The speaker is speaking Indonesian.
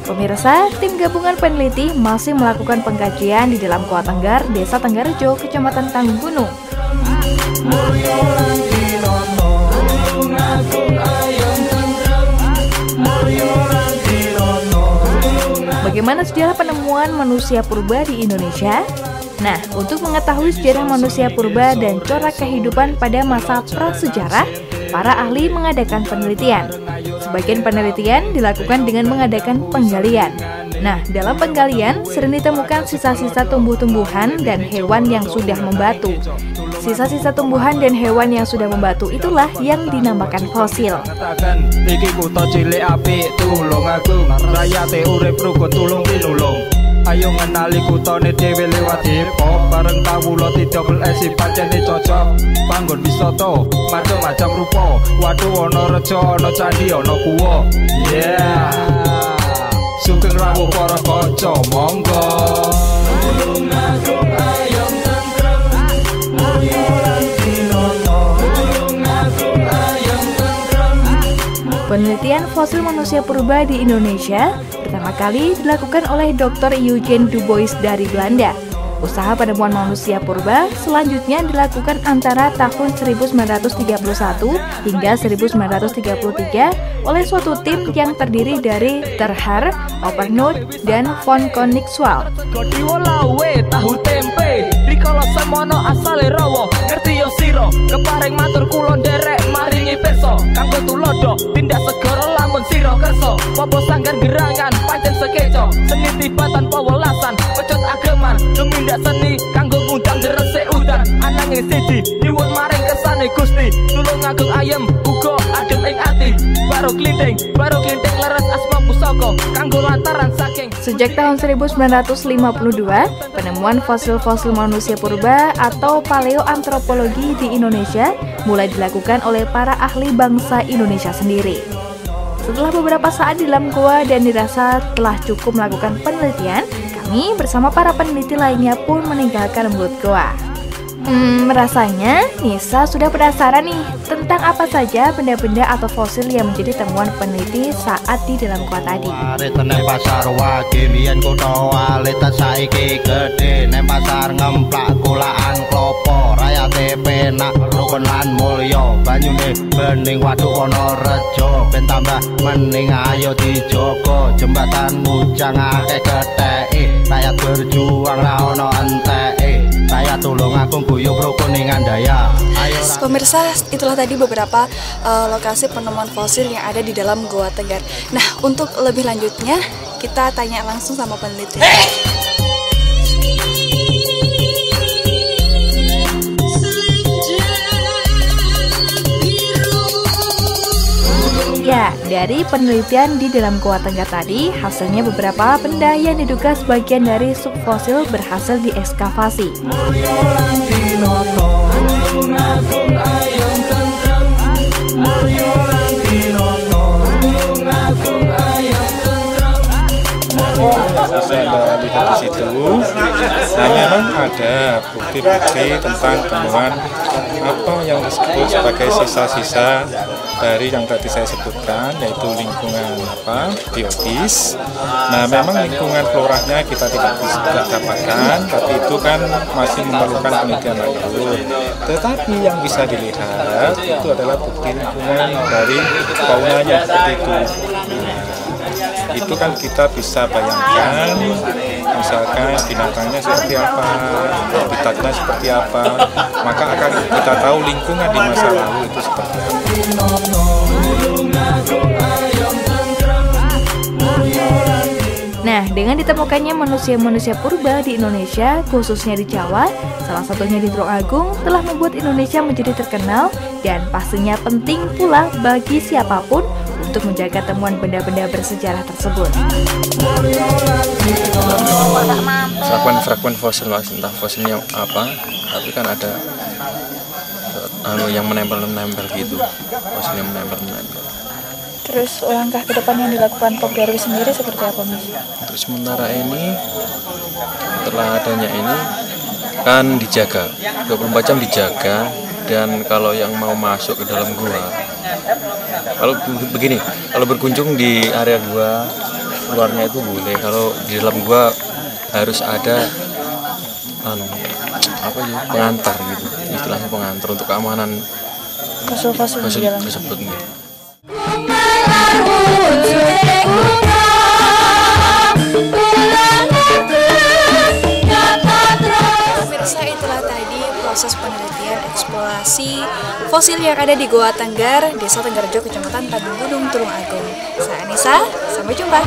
Pemirsa, tim gabungan peneliti masih melakukan pengkajian di dalam Goa Tenggar, Desa Tenggarrejo, Kecamatan Tanggung Gunung. Bagaimana sejarah penemuan manusia purba di Indonesia? Nah, untuk mengetahui sejarah manusia purba dan corak kehidupan pada masa prasejarah, para ahli mengadakan penelitian. Sebagian penelitian dilakukan dengan mengadakan penggalian. Nah, dalam penggalian sering ditemukan sisa-sisa tumbuh-tumbuhan dan hewan yang sudah membatu. Sisa-sisa tumbuhan dan hewan yang sudah membatu itulah yang dinamakan fosil. Ayo ngenali kutone dhewe lewat hip-hop bareng kawula TSS pancene cocok panggon wisata macam-macam rupa waduh ana reja ana candi ana guwa yeah sugeng rawuh para kanca monggo Penelitian fosil manusia purba di Indonesia pertama kali dilakukan oleh Dr. Eugen Dubois dari Belanda. Usaha penemuan manusia purba selanjutnya dilakukan antara tahun 1931 hingga 1933 oleh suatu tim yang terdiri dari Terhar, Opernot, dan von Koenigswald. tahu tempe rikala semono asale rawa ngerti yo sira kepareng matur kula nderek maringi pirsa kanggo tulodo tindak segara lamun sira kersa apa sanggar gerangan pancen sekeco seni tiba tanpa welasan pecut ageman tumindak seni kanggo ngundang resik udan ananging siji nyuwun maring kersane Gusti tulung agung ayem uga adem ing ati baro klinting leres asma pusaka kanggo lantaran saking. Sejak tahun 1952, penemuan fosil-fosil manusia purba atau paleoantropologi di Indonesia mulai dilakukan oleh para ahli bangsa Indonesia sendiri. Setelah beberapa saat di dalam gua dan dirasa telah cukup melakukan penelitian, kami bersama para peneliti lainnya pun meninggalkan mulut gua. Rasanya Nisa sudah penasaran nih tentang apa saja benda-benda atau fosil yang menjadi temuan peneliti saat di dalam gua tadi. Pasar wage biyen kutha walit saiki gedhe nang pasar ngemplak kulaan klopo rayate penak rukun lan mulya banyune bening waduk ana reja ben tambah mening ayo dijogo jembatan mujang akeh getheke rakyat berjuang ra ono enteke rakyat tulung agung guyub rukun ing andaya. Pemirsa, itulah tadi beberapa lokasi penemuan fosil yang ada di dalam Goa Tenggar. Nah, untuk lebih lanjutnya kita tanya langsung sama peneliti. Ya, dari penelitian di dalam Goa Tenggar tadi, hasilnya beberapa benda yang diduga sebagian dari subfosil berhasil diekskavasi. Saya lihat di situ, nah memang ada bukti-bukti tentang temuan apa yang disebut sebagai sisa-sisa dari yang tadi saya sebutkan, yaitu lingkungan biologis. Nah memang lingkungan floranya kita tidak bisa dapatkan, tapi itu kan masih memerlukan penelitian lanjut. Tetapi yang bisa dilihat itu adalah bukti lingkungan dari faunanya seperti itu. Itu kan kita bisa bayangkan misalkan binatangnya seperti apa, habitatnya seperti apa, maka akan kita tahu lingkungan di masa lalu itu seperti apa. Nah, dengan ditemukannya manusia-manusia purba di Indonesia, khususnya di Jawa, salah satunya di Tulung Agung, telah membuat Indonesia menjadi terkenal dan pastinya penting pula bagi siapapun untuk menjaga temuan benda-benda bersejarah tersebut. Fragmen fosil mas, entah fosilnya apa, tapi kan ada yang menempel-nempel gitu, fosil yang menempel-nempel. Terus langkah ke depan yang dilakukan Pop Darwis sendiri seperti apa mas? Terus sementara ini, setelah adanya ini, kan dijaga 24 jam dijaga. Dan kalau yang mau masuk ke dalam gua, kalau begini, kalau berkunjung di area gua luarnya itu boleh, kalau di dalam gua harus ada pengantar gitu, istilahnya pengantar untuk keamanan Fosil-fosil di dalam. tersebut gitu. Pemirsa, itulah tadi proses penelitian eksplorasi fosil yang ada di Goa Tenggar, Desa Tenggarjo, Kecamatan Tanjung Gunung, Tulung Agung. Saya Anissa, sampai jumpa.